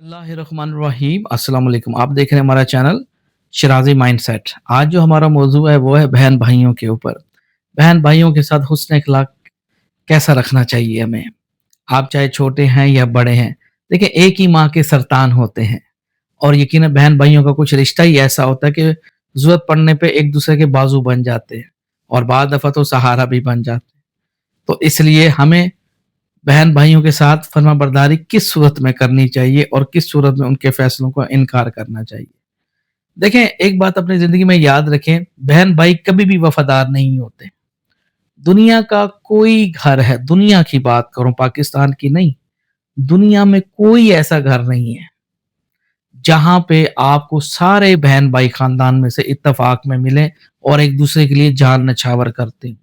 बिस्मिल्लाहिर्रहमानिर्रहीम। अस्सलाम वालेकुम। आप देख रहे हैं हमारा चैनल शिराज़ी माइंडसेट। आज जो हमारा मौजू है वो है बहन भाइयों के ऊपर। बहन भाइयों के साथ हुस्न अखलाक कैसा रखना चाहिए हमें। आप चाहे छोटे हैं या बड़े हैं, देखिए एक ही माँ के संतान होते हैं और यकीनन बहन भाइयों का कुछ रिश्ता ही ऐसा होता है कि ज़रूरत पड़ने पे एक दूसरे के बाजू बन जाते हैं और बाद दफ़ा तो सहारा भी बन जाते हैं। तो इसलिए हमें बहन भाइयों के साथ फर्माबरदारी किस सूरत में करनी चाहिए और किस सूरत में उनके फैसलों का इनकार करना चाहिए। देखें, एक बात अपनी ज़िंदगी में याद रखें, बहन भाई कभी भी वफ़ादार नहीं होते। दुनिया का कोई घर है, दुनिया की बात करूँ पाकिस्तान की नहीं, दुनिया में कोई ऐसा घर नहीं है, जहाँ पे आपको सारे बहन भाई खानदान में से इत्तेफ़ाक में मिलें और एक दूसरे के लिए जान नछावर करते हों।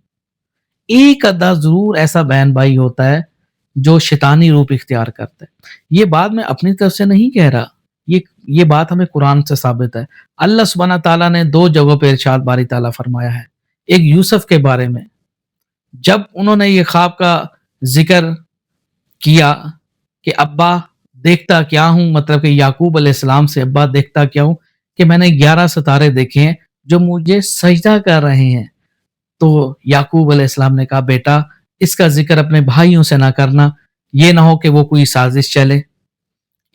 एक अद्दा ज़रूर ऐसा बहन भाई होता है जो शैतानी रूप इख्तियार करता है। ये बात मैं अपनी तरफ से नहीं कह रहा, ये बात हमें कुरान से साबित है। अल्लाह सुब्हाना ताला ने 2 जगहों पे इरशाद बारी ताला फरमाया है। एक यूसुफ के बारे में, जब उन्होंने ये ख्वाब का ज़िक्र किया कि अब्बा देखता क्या हूँ, मतलब कि याकूब अलैहिस्सलाम से, अब्बा देखता क्या हूँ कि मैंने 11 सितारे देखे हैं जो मुझे सजदा कर रहे हैं। तो याकूब अलैहिस्सलाम ने कहा, बेटा इसका ज़िक्र अपने भाइयों से ना करना, ये ना हो कि वो कोई साजिश चले।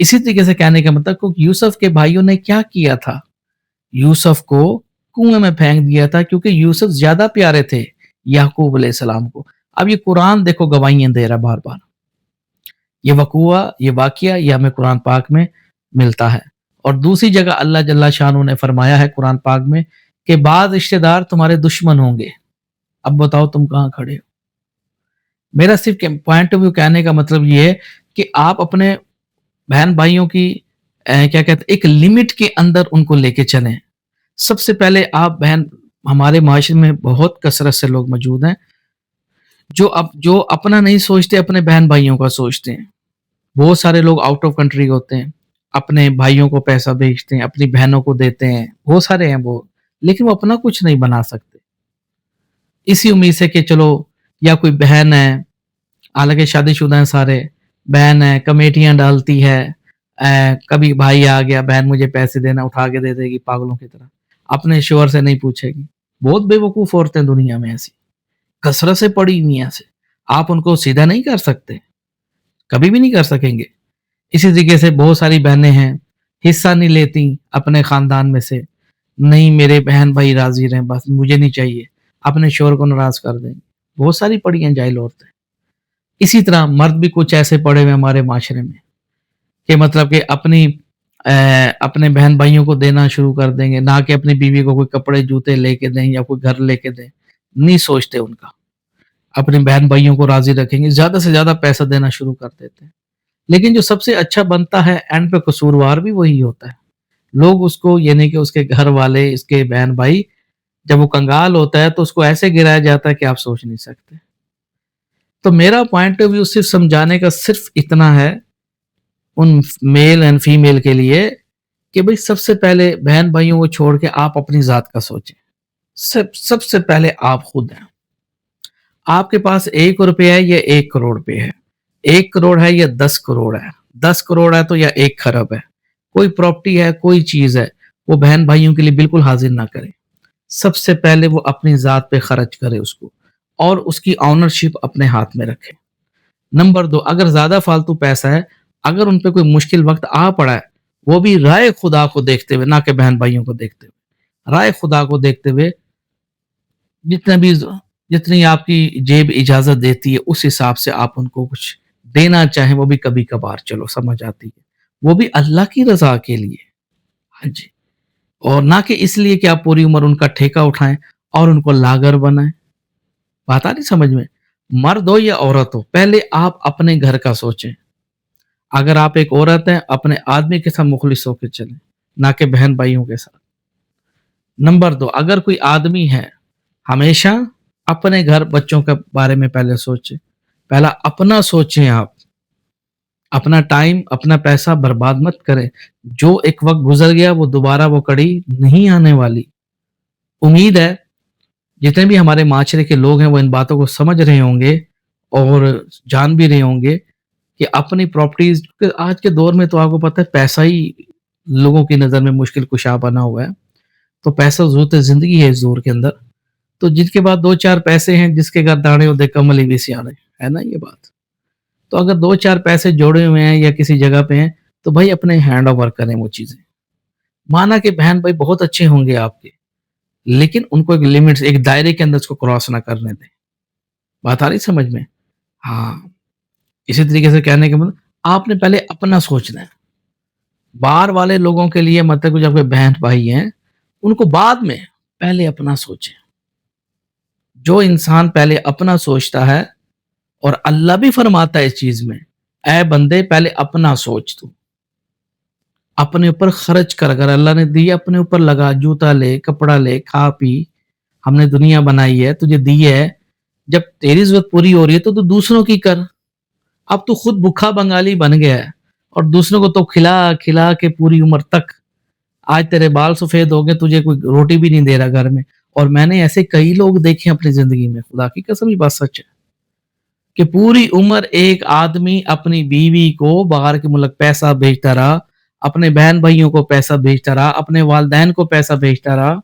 इसी तरीके से कहने का मतलब को यूसुफ के भाइयों ने क्या किया था? यूसुफ को कुएं में फेंक दिया था क्योंकि यूसुफ ज्यादा प्यारे थे याकूब अलैहिस्सलाम को। अब ये कुरान देखो गवाहियां दे रहा बार बार, ये वकूआ, ये वाकया, ये हमें कुरान पाक में मिलता है। और दूसरी जगह अल्लाह जल्ला शानू ने फरमाया है कुरान पाक में कि बाद रिश्तेदार तुम्हारे दुश्मन होंगे। अब बताओ तुम कहाँ खड़े हो। मेरा सिर्फ पॉइंट ऑफ व्यू कहने का मतलब ये है कि आप अपने बहन भाइयों की क्या कहते हैं, एक लिमिट के अंदर उनको लेके चलें। सबसे पहले आप बहन, हमारे माशरे में बहुत कसरत से लोग मौजूद हैं जो अपना नहीं सोचते, अपने बहन भाइयों का सोचते हैं। बहुत सारे लोग आउट ऑफ कंट्री होते हैं, अपने भाइयों को पैसा भेजते हैं, अपनी बहनों को देते हैं, बहुत सारे हैं वो, लेकिन वो अपना कुछ नहीं बना सकते। इसी उम्मीद से कि चलो, या कोई बहन है, हालांकि शादीशुदा हैं सारे, बहन है कमेटियां डालती है, कभी भाई आ गया, बहन मुझे पैसे देना, उठा के दे देगी पागलों की तरह, अपने शोहर से नहीं पूछेगी। बहुत बेवकूफ औरतें दुनिया में ऐसी कसरत से पड़ी हुई हैं ऐसे। आप उनको सीधा नहीं कर सकते, कभी भी नहीं कर सकेंगे। इसी तरीके से बहुत सारी बहनें हैं, हिस्सा नहीं लेती अपने खानदान में से, नहीं मेरे बहन भाई राजी रहें, बस मुझे नहीं चाहिए, अपने शोहर को नाराज कर देंगे। बहुत सारी पड़ी हैं जाहिल औरतें। इसी तरह मर्द भी कुछ ऐसे पड़े हुए हमारे माशरे में कि मतलब कि अपने बहन भाइयों को देना शुरू कर देंगे, ना कि अपनी बीवी को कोई कपड़े जूते लेके दें या कोई घर लेके दें, नहीं सोचते उनका। अपने बहन भाइयों को राजी रखेंगे, ज्यादा से ज्यादा पैसा देना शुरू कर देते हैं। लेकिन जो सबसे अच्छा बनता है एंड पे कसूरवार भी वही होता है। लोग उसको, यानी कि उसके घर वाले, इसके बहन भाई, जब वो कंगाल होता है तो उसको ऐसे गिराया जाता है कि आप सोच नहीं सकते। तो मेरा पॉइंट ऑफ व्यू सिर्फ समझाने का सिर्फ इतना है उन मेल एंड फीमेल के लिए कि भाई सबसे पहले बहन भाइयों को छोड़ के आप अपनी जात का सोचें। सबसे पहले आप खुद हैं। आपके पास 1 रुपया है या 1 करोड़ रुपए है, 1 करोड़ है या 10 करोड़ है, 10 करोड़ है तो या 1 खरब है, कोई प्रॉपर्टी है, कोई चीज है, वो बहन भाइयों के लिए बिल्कुल हाजिर ना करे। सबसे पहले वो अपनी जात पे खर्च करे उसको, और उसकी ऑनरशिप अपने हाथ में रखे। नंबर 2, अगर ज्यादा फालतू पैसा है, अगर उन पे कोई मुश्किल वक्त आ पड़ा है, वो भी राय खुदा को देखते हुए, ना कि बहन भाइयों को देखते हुए, राय खुदा को देखते हुए जितनी आपकी जेब इजाजत देती है उस हिसाब से आप उनको कुछ देना चाहें, वो भी कभी कभार चलो समझ आती है, वो भी अल्लाह की रजा के लिए। हाँ जी। और ना कि इसलिए कि आप पूरी उम्र उनका ठेका उठाएं और उनको लागर बनाएं। बात आ रही समझ में? मर्द हो या औरत हो, पहले आप अपने घर का सोचें। अगर आप एक औरत हैं, अपने आदमी के साथ मुखलिस होकर चलें, ना कि बहन भाइयों के साथ। नंबर 2, अगर कोई आदमी है, हमेशा अपने घर बच्चों के बारे में पहले सोचें। पहला अपना सोचें आप। अपना टाइम, अपना पैसा बर्बाद मत करें। जो एक वक्त गुजर गया वो दोबारा वो कड़ी नहीं आने वाली। उम्मीद है जितने भी हमारे माशरे के लोग हैं वो इन बातों को समझ रहे होंगे और जान भी रहे होंगे کہ اپنی پراپرٹیز, آج کے دور میں تو آپ کو پتہ ہے پیسہ ہی لوگوں کی نظر میں مشکل کشا بنا ہوا ہے. تو پیسہ ضرورت زندگی ہے اس دور کے اندر. تو جن کے بعد 2-4 پیسے ہیں, جس کے گھر دانے ہو دے کملی بھی سیانے, ہے نا یہ بات. تو اگر 2-4 پیسے جوڑے ہوئے ہیں یا کسی جگہ پہ ہیں تو بھائی اپنے ہینڈ اوور کریں وہ چیزیں. مانا کہ بہن بھائی بہت اچھے ہوں گے آپ کے, لیکن ان کو ایک لمٹ, ایک دائرے کے اندر اس کو کراس نہ کرنے دیں. بات آ رہی سمجھ میں؟ ہاں. اسی طریقے سے کہنے کے مطلب آپ نے پہلے اپنا سوچنا ہے. باہر والے لوگوں کے لیے مطلب جو آپ کے بہن بھائی ہیں ان کو بعد میں, پہلے اپنا سوچیں. جو انسان پہلے اپنا سوچتا ہے, اور اللہ بھی فرماتا ہے اس چیز میں, اے بندے پہلے اپنا سوچ, تو اپنے اوپر خرچ کر, اگر اللہ نے دی اپنے اوپر لگا, جوتا لے, کپڑا لے, کھا پی, ہم نے دنیا بنائی ہے, تجھے دی ہے, جب تیری ضرورت پوری ہو رہی ہے تو دوسروں کی کر. اب تو خود بھوکا بنگالی بن گیا ہے اور دوسروں کو تو کھلا کھلا کے پوری عمر تک, آج تیرے بال سفید ہو گئے, تجھے کوئی روٹی بھی نہیں دے رہا گھر میں. اور میں نے ایسے کئی لوگ دیکھے اپنی زندگی میں, خدا کی قسم یہ بات سچ ہے, کہ پوری عمر ایک آدمی اپنی بیوی کو باہر کے ملک پیسہ بھیجتا رہا, اپنے بہن بھائیوں کو پیسہ بھیجتا رہا, اپنے والدین کو پیسہ بھیجتا رہا,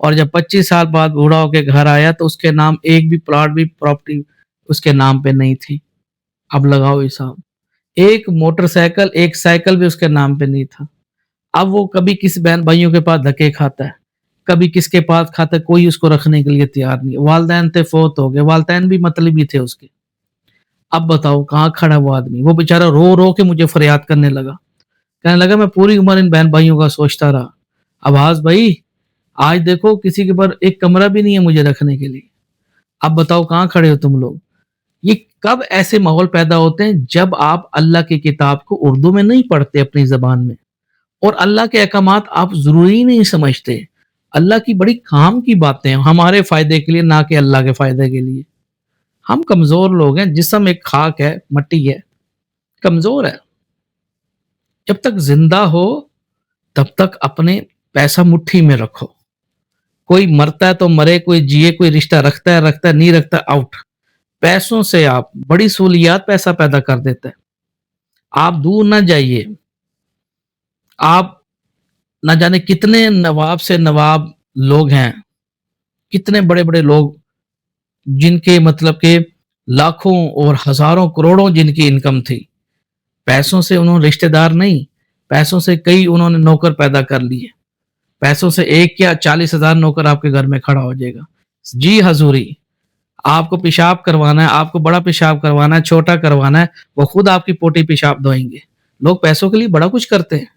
اور جب 25 سال بعد بوڑھا ہو کے گھر آیا تو اس کے نام ایک بھی پلاٹ بھی پراپرٹی اس کے نام پہ نہیں تھی. اب لگاؤ حساب, ایک موٹر سائیکل, ایک سائیکل بھی اس کے نام پہ نہیں تھا. اب وہ کبھی کسی بہن بھائیوں کے پاس دھکے کھاتا ہے, کبھی کس کے پاس کھاتا ہے, کوئی اس کو رکھنے کے لیے تیار نہیں. والدین تھے فوت ہو گئے, والدین بھی مطلبی تھے اس کے. اب بتاؤ کہاں کھڑا وہ آدمی, وہ بیچارہ رو رو کے مجھے فریاد کرنے لگا, کہنے لگا میں پوری عمر ان بہن بھائیوں کا سوچتا رہا, اباس بھائی آج دیکھو کسی کے پر ایک کمرہ بھی نہیں ہے مجھے رکھنے کے لیے. اب بتاؤ کہاں کھڑے ہو تم لوگ. یہ کب ایسے ماحول پیدا ہوتے ہیں جب آپ اللہ کی کتاب کو اردو میں نہیں پڑھتے اپنی زبان میں, اور اللہ کے احکامات آپ ضروری نہیں سمجھتے. اللہ کی بڑی کام کی باتیں ہیں ہمارے فائدے کے لیے, نہ کہ اللہ کے فائدے کے لیے. ہم کمزور لوگ ہیں, جسم ایک خاک ہے, مٹی ہے, کمزور ہے. جب تک زندہ ہو تب تک اپنے پیسہ مٹھی میں رکھو. کوئی مرتا ہے تو مرے, کوئی جیے, کوئی رشتہ رکھتا ہے, نہیں رکھتا آؤٹ. پیسوں سے آپ بڑی سہولیات پیسہ پیدا کر دیتے ہیں. آپ دور نہ جائیے, آپ نہ جانے کتنے نواب سے نواب لوگ ہیں, کتنے بڑے بڑے لوگ جن کے مطلب کہ لاکھوں اور ہزاروں کروڑوں جن کی انکم تھی, پیسوں سے انہوں نے رشتہ دار نہیں, پیسوں سے کئی انہوں نے نوکر پیدا کر لیے. پیسوں سے ایک یا 40,000 نوکر آپ کے گھر میں کھڑا ہو جائے گا. جی حضوری, آپ کو پیشاب کروانا ہے, آپ کو بڑا پیشاب کروانا ہے, چھوٹا کروانا ہے, وہ خود آپ کی پوٹی پیشاب دھوئیں گے. لوگ پیسوں کے لیے بڑا کچھ کرتے ہیں.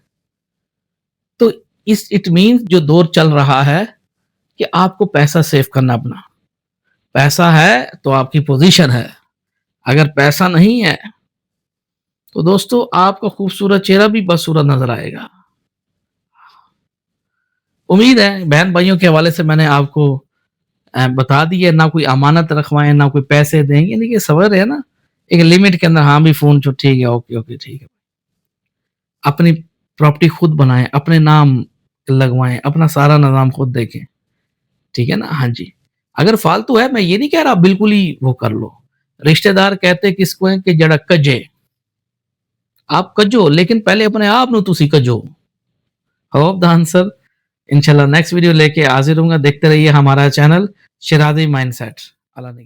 تو اس اٹ مینس جو دور چل رہا ہے کہ آپ کو پیسہ سیو کرنا اپنا. پیسہ ہے تو آپ کی پوزیشن ہے, اگر پیسہ نہیں ہے تو دوستو آپ کا خوبصورت چہرہ بھی بدصورت نظر آئے گا. امید ہے بہن بھائیوں کے حوالے سے میں نے آپ کو بتا دی ہے, نہ کوئی امانت رکھوائیں, نہ کوئی پیسے دیں گے, نہیں کہ صبر ہے نا, ایک لمٹ کے اندر. ہاں بھی فون چھو, ٹھیک ہے, اوکے ٹھیک ہے. اپنی پراپرٹی خود بنائیں, اپنے نام لگوائیں, اپنا سارا نظام خود دیکھیں, ٹھیک ہے نا. ہاں جی, اگر فالتو ہے, میں یہ نہیں کہہ رہا بالکل ہی وہ کر لو. رشتہ دار کہتے کس کو ہیں کہ جڑا کجے, آپ کجو, لیکن پہلے اپنے آپ نو تسی کجو. Hope the answer. انشاءاللہ نیکسٹ ویڈیو لے کے حاضر ہوں گا. دیکھتے رہیے ہمارا چینل شرازی مائنڈ سیٹ. اللہ نے